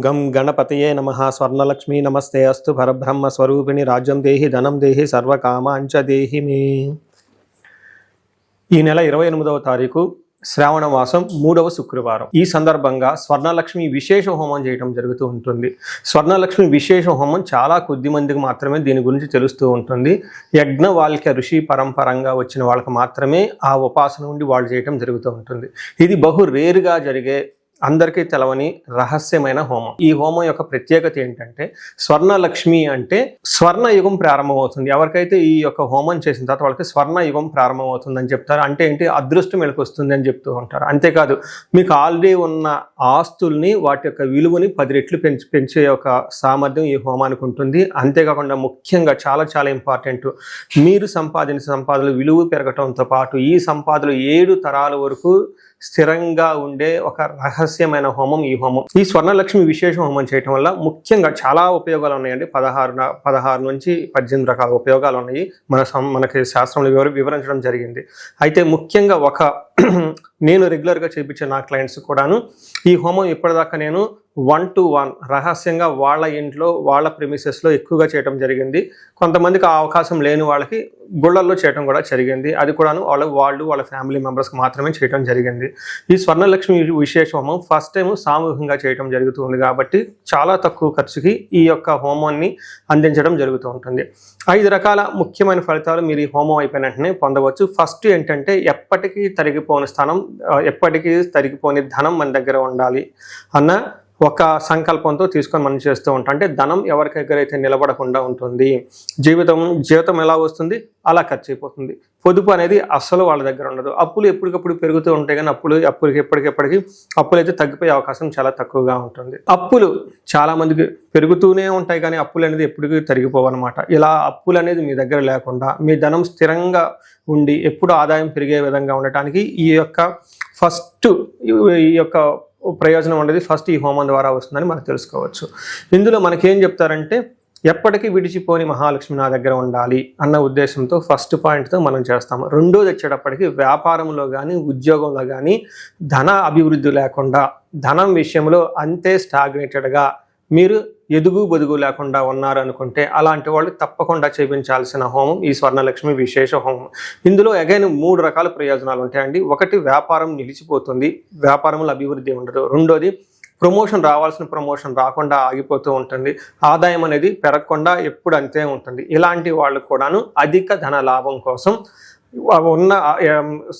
గం గణపతయే నమః. స్వర్ణలక్ష్మీ నమస్తే అస్తు. పరబ్రహ్మ స్వరూపిణి రాజ్యం దేహి ధనం దేహి సర్వకామాంచ దేహి మే. ఈ నెల 28వ తారీఖు శ్రావణ మాసం 3వ శుక్రవారం. ఈ సందర్భంగా స్వర్ణలక్ష్మి విశేష హోమం చేయడం జరుగుతూ ఉంటుంది. స్వర్ణలక్ష్మి విశేష హోమం చాలా కొద్ది మందికి మాత్రమే దీని గురించి తెలుస్తూ ఉంటుంది. యజ్ఞవాల్క్య ఋషి పరంపరంగా వచ్చిన వాళ్ళకి మాత్రమే ఆ ఉపాసన నుండి వాళ్ళు చేయడం జరుగుతూ ఉంటుంది. ఇది బహు రేరుగా జరిగే అందరికీ తెలవని రహస్యమైన హోమం. ఈ హోమం యొక్క ప్రత్యేకత ఏంటంటే స్వర్ణలక్ష్మి అంటే స్వర్ణయుగం ప్రారంభమవుతుంది. ఎవరికైతే ఈ యొక్క హోమం చేసిన తర్వాత వాళ్ళకి స్వర్ణయుగం ప్రారంభమవుతుందని చెప్తారు. అంటే ఏంటి, అదృష్టం వస్తుంది అని చెప్తూ ఉంటారు. అంతేకాదు, మీకు ఆల్రెడీ ఉన్న ఆస్తుల్ని వాటి యొక్క విలువని 10 రెట్లు పెంచే యొక్క సామర్థ్యం ఈ హోమానికి ఉంటుంది. అంతేకాకుండా ముఖ్యంగా చాలా చాలా ఇంపార్టెంట్, మీరు సంపాదించిన సంపాదనలు విలువ పెరగటంతో పాటు ఈ సంపాదనలు 7 తరాల వరకు స్థిరంగా ఉండే ఒక రహస్యమైన హోమం ఈ హోమం. ఈ స్వర్ణలక్ష్మి విశేష హోమం చేయటం వల్ల ముఖ్యంగా చాలా ఉపయోగాలు ఉన్నాయండి. 16 నుంచి 18 రకాల ఉపయోగాలు ఉన్నాయి. మనకి శాస్త్రంలో వివరించడం జరిగింది. అయితే ముఖ్యంగా నేను రెగ్యులర్గా చేయించే నా క్లయింట్స్ కూడాను ఈ హోమం ఇప్పటిదాకా నేను 1-to-1 రహస్యంగా వాళ్ళ ఇంట్లో వాళ్ళ ప్రెమిసెస్లో ఎక్కువగా చేయడం జరిగింది. కొంతమందికి ఆ అవకాశం లేని వాళ్ళకి గుళ్ళల్లో చేయడం కూడా జరిగింది. అది కూడాను వాళ్ళ ఫ్యామిలీ మెంబర్స్కి మాత్రమే చేయడం జరిగింది. ఈ స్వర్ణలక్ష్మి విశేష హోమం ఫస్ట్ టైం సామూహికంగా చేయడం జరుగుతుంది కాబట్టి చాలా తక్కువ ఖర్చుకి ఈ యొక్క హోమాన్ని అందించడం జరుగుతూ ఉంటుంది. 5 రకాల ముఖ్యమైన ఫలితాలు మీరు ఈ హోమం అయిపోయిన వెంటనే పొందవచ్చు. ఫస్ట్ ఏంటంటే, ఎప్పటికీ తరిగిపోని స్థానం, ఎప్పటికీ తరిగిపోని ధనం మన దగ్గర ఉండాలి అన్న ఒక సంకల్పంతో తీసుకొని మనం చేస్తూ ఉంటాం. అంటే ధనం ఎవరి దగ్గర అయితే నిలబడకుండా ఉంటుంది, జీవితం ఎలా వస్తుంది అలా ఖర్చు అయిపోతుంది. పొదుపు అనేది అస్సలు వాళ్ళ దగ్గర ఉండదు. అప్పులు ఎప్పటికప్పుడు పెరుగుతూ ఉంటాయి, కానీ అప్పులకి ఎప్పటికీ అప్పులు అయితే తగ్గిపోయే అవకాశం చాలా తక్కువగా ఉంటుంది. అప్పులు చాలా మందికి పెరుగుతూనే ఉంటాయి, కానీ అప్పులు అనేది ఎప్పటికీ తరిగిపోవన్నమాట. ఇలా అప్పులు అనేది మీ దగ్గర లేకుండా మీ ధనం స్థిరంగా ఉండి ఎప్పుడు ఆదాయం పెరిగే విధంగా ఉండటానికి ఈ యొక్క ప్రయోజనం అనేది ఫస్ట్ ఈ హోమం ద్వారా వస్తుందని మనం తెలుసుకోవచ్చు. ఇందులో మనకేం చెప్తారంటే, ఎప్పటికీ విడిచిపోని మహాలక్ష్మి నా దగ్గర ఉండాలి అన్న ఉద్దేశంతో ఫస్ట్ పాయింట్తో మనం చేస్తాము. రెండోది వచ్చేటప్పటికి, వ్యాపారంలో కానీ ఉద్యోగంలో కానీ ధన అభివృద్ధి లేకుండా, ధనం విషయంలో అంతే స్టాగ్నేటెడ్గా మీరు ఎదుగు బొదుగు లేకుండా ఉన్నారు అనుకుంటే అలాంటి వాళ్ళు తప్పకుండా చేయించాల్సిన హోమం ఈ స్వర్ణలక్ష్మి విశేష హోమం. ఇందులో అగైన్ 3 రకాల ప్రయోజనాలు ఉంటాయండి. ఒకటి, వ్యాపారం నిలిచిపోతుంది, వ్యాపారంలో అభివృద్ధి ఉండదు. రెండోది, రావాల్సిన ప్రమోషన్ రాకుండా ఆగిపోతూ ఉంటుంది. ఆదాయం అనేది పెరగకుండా ఎప్పుడు అంతే ఉంటుంది. ఇలాంటి వాళ్ళు కూడాను అధిక ధన లాభం కోసం ఉన్న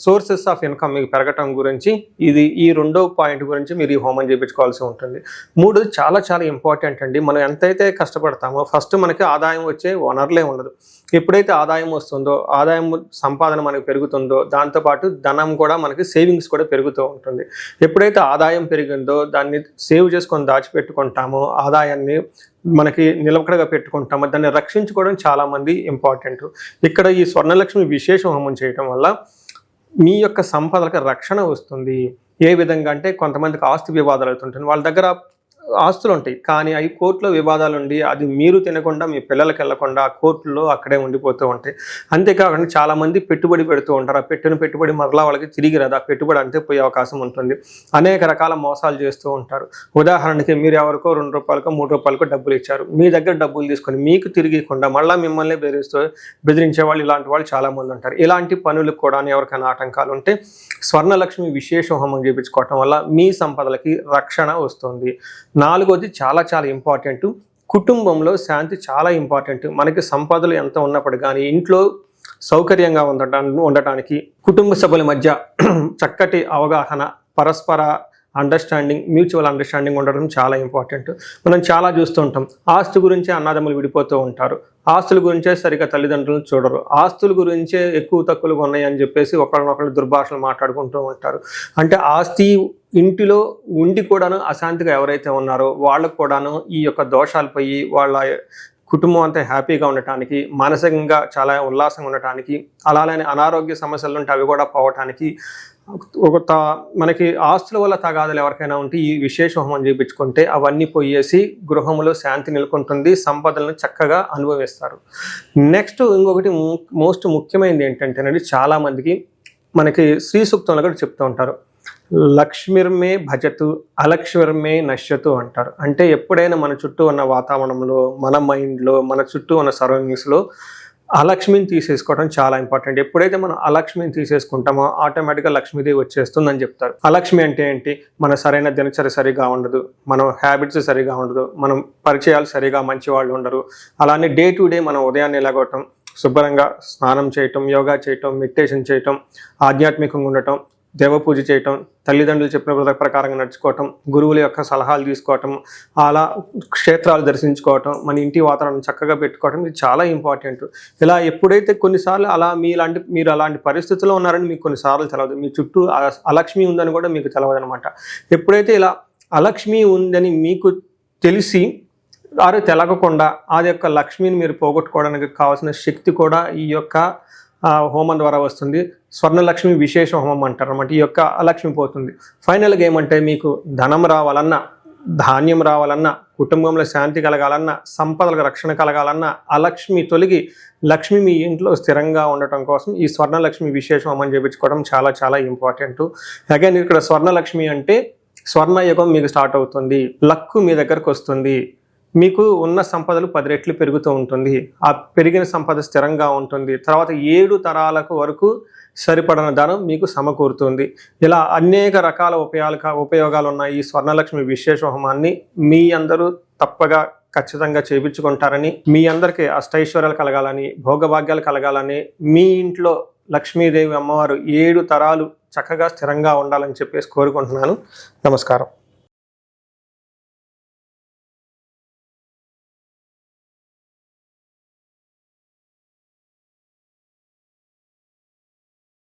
సోర్సెస్ ఆఫ్ ఇన్కమ్ మీకు పెరగటం గురించి ఈ 2వ పాయింట్ గురించి మీరు ఈ హోమం చేయించుకోవాల్సి ఉంటుంది. 3ది చాలా చాలా ఇంపార్టెంట్ అండి. మనం ఎంతైతే కష్టపడతామో ఫస్ట్ మనకి ఆదాయం వచ్చే వనరులే ఉండదు. ఎప్పుడైతే ఆదాయం వస్తుందో, ఆదాయం సంపాదన మనకి పెరుగుతుందో, దాంతోపాటు ధనం కూడా మనకి సేవింగ్స్ కూడా పెరుగుతూ ఉంటుంది. ఎప్పుడైతే ఆదాయం పెరిగిందో దాన్ని సేవ్ చేసుకొని దాచిపెట్టుకుంటామో, ఆదాయాన్ని మనకి నిలకడగా పెట్టుకుంటామో, దాన్ని రక్షించుకోవడం చాలామంది ఇంపార్టెంట్. ఇక్కడ ఈ స్వర్ణలక్ష్మి విశేష హోమం చేయటం వల్ల మీ యొక్క సంపదలకు రక్షణ వస్తుంది. ఏ విధంగా అంటే, కొంతమందికి ఆస్తి వివాదాలు అవుతుంటుంది. వాళ్ళ దగ్గర ఆస్తులు ఉంటాయి, కానీ అవి కోర్టులో వివాదాలు ఉండి అది మీరు తినకుండా మీ పిల్లలకి వెళ్లకుండా కోర్టులో అక్కడే ఉండిపోతూ ఉంటాయి. అంతేకాకుండా చాలామంది పెట్టుబడి పెడుతూ ఉంటారు. ఆ పెట్టుబడి మరలా వాళ్ళకి తిరిగి రాదు. ఆ పెట్టుబడి అంతే పోయే అవకాశం ఉంటుంది. అనేక రకాల మోసాలు చేస్తూ ఉంటారు. ఉదాహరణకి, మీరు ఎవరికో ₹2 ₹3 డబ్బులు ఇచ్చారు, మీ దగ్గర డబ్బులు తీసుకొని మీకు తిరిగికుండా మళ్ళీ మిమ్మల్ని బెదిరించే వాళ్ళు, ఇలాంటి వాళ్ళు చాలామంది ఉంటారు. ఇలాంటి పనులకు కూడా ఎవరికైనా ఆటంకాలు ఉంటే స్వర్ణలక్ష్మి విశేష హోమం చేయించుకోవటం వల్ల మీ సంపదలకి రక్షణ వస్తుంది. 4వది చాలా చాలా ఇంపార్టెంట్, కుటుంబంలో శాంతి చాలా ఇంపార్టెంట్. మనకి సంపదలు ఎంత ఉన్నప్పుడు కానీ ఇంట్లో సౌకర్యంగా ఉండటానికి కుటుంబ సభ్యుల మధ్య చక్కటి అవగాహన, పరస్పర మ్యూచువల్ అండర్స్టాండింగ్ ఉండడం చాలా ఇంపార్టెంట్. మనం చాలా చూస్తూ ఉంటాం, ఆస్తి గురించే అన్నదమ్ములు విడిపోతూ ఉంటారు, ఆస్తుల గురించే సరిగ్గా తల్లిదండ్రులను చూడరు, ఆస్తుల గురించే ఎక్కువ తక్కువగా ఉన్నాయని చెప్పేసి ఒకరినొకరు దుర్భాషలు మాట్లాడుకుంటూ ఉంటారు. అంటే ఆస్తి ఇంటిలో ఉండి కూడాను అశాంతిగా ఎవరైతే ఉన్నారో వాళ్ళకు కూడాను ఈ యొక్క దోషాలు పోయి వాళ్ళ కుటుంబం అంతా హ్యాపీగా ఉండటానికి, మానసికంగా చాలా ఉల్లాసంగా ఉండటానికి, అలానే అనారోగ్య సమస్యలు ఉంటే అవి కూడా పోవటానికి, మనకి ఆస్తుల వల్ల తగాదాలు ఎవరికైనా ఉంటే ఈ విశేష హోమం చేయించుకుంటే అవన్నీ పోయేసి గృహంలో శాంతి నెలకొంటుంది, సంపదలను చక్కగా అనుభవిస్తారు. నెక్స్ట్ ఇంకొకటి మోస్ట్ ముఖ్యమైనది ఏంటంటేనండి, చాలామందికి మనకి శ్రీ సూక్తంలో కూడా చెప్తూ ఉంటారు, లక్ష్మిర్మే భజతు అలక్ష్మిర్మే నశ్యతు అంటారు. అంటే ఎప్పుడైనా మన చుట్టూ ఉన్న వాతావరణంలో, మన మైండ్లో, మన చుట్టూ ఉన్న సరౌండింగ్స్లో అలక్ష్మిని తీసేసుకోవడం చాలా ఇంపార్టెంట్. ఎప్పుడైతే మనం అలక్ష్మిని తీసేసుకుంటామో ఆటోమేటిక్గా లక్ష్మీదేవి వచ్చేస్తుందని చెప్తారు. అలక్ష్మి అంటే ఏంటి? మన సరైన దినచర్య సరిగా ఉండదు, మనం హ్యాబిట్స్ సరిగా ఉండదు, మనం పరిచయాలు సరిగా మంచి వాళ్ళు ఉండరు. అలానే డే టు డే మనం ఉదయాన్నే లేగవటం, శుభ్రంగా స్నానం చేయటం, యోగా చేయటం, మెడిటేషన్ చేయటం, ఆధ్యాత్మికంగా ఉండటం, దేవ పూజ చేయటం, తల్లిదండ్రులు చెప్పిన ప్రకారంగా నడుచుకోవటం, గురువుల యొక్క సలహాలు తీసుకోవటం, అలా క్షేత్రాలు దర్శించుకోవటం, మన ఇంటి వాతావరణం చక్కగా పెట్టుకోవటం, ఇది చాలా ఇంపార్టెంట్. ఇలా ఎప్పుడైతే కొన్నిసార్లు అలా మీరు అలాంటి పరిస్థితుల్లో ఉన్నారని మీకు కొన్నిసార్లు తెలియదు, మీ చుట్టూ అలక్ష్మి ఉందని కూడా మీకు తెలియదు అనమాట. ఎప్పుడైతే ఇలా అలక్ష్మి ఉందని మీకు తెలిసి తెలగకుండా ఆ యొక్క లక్ష్మిని మీరు పోగొట్టుకోవడానికి కావాల్సిన శక్తి కూడా ఈ యొక్క హోమం ద్వారా వస్తుంది. స్వర్ణలక్ష్మి విశేష హోమం అంటారు అన్నమాట. ఈ యొక్క అలక్ష్మి పోతుంది. ఫైనల్గా ఏమంటే మీకు ధనం రావాలన్నా, ధాన్యం రావాలన్నా, కుటుంబంలో శాంతి కలగాలన్నా, సంపదలకు రక్షణ కలగాలన్నా, అలక్ష్మి తొలగి లక్ష్మి మీ ఇంట్లో స్థిరంగా ఉండటం కోసం ఈ స్వర్ణలక్ష్మి విశేష హోమం చేయించుకోవడం చాలా చాలా ఇంపార్టెంట్. అగైన్ ఇక్కడ స్వర్ణలక్ష్మి అంటే స్వర్ణయుగం మీకు స్టార్ట్ అవుతుంది, లక్కు మీ దగ్గరకు వస్తుంది, మీకు ఉన్న సంపదలు 10 రెట్లు పెరుగుతూ ఉంటుంది, ఆ పెరిగిన సంపద స్థిరంగా ఉంటుంది, తర్వాత 7 తరాలకు వరకు సరిపడిన ధనం మీకు సమకూరుతుంది. ఇలా అనేక రకాల ఉపయోగాలు ఉన్న ఈ స్వర్ణలక్ష్మి విశేష హోమాన్ని మీ అందరూ తప్పగా ఖచ్చితంగా చేయించుకుంటారని, మీ అందరికీ అష్టైశ్వర్యాలు కలగాలని, భోగభాగ్యాలు కలగాలని, మీ ఇంట్లో లక్ష్మీదేవి అమ్మవారు 7 తరాలు చక్కగా స్థిరంగా ఉండాలని చెప్పేసి కోరుకుంటున్నాను. నమస్కారం.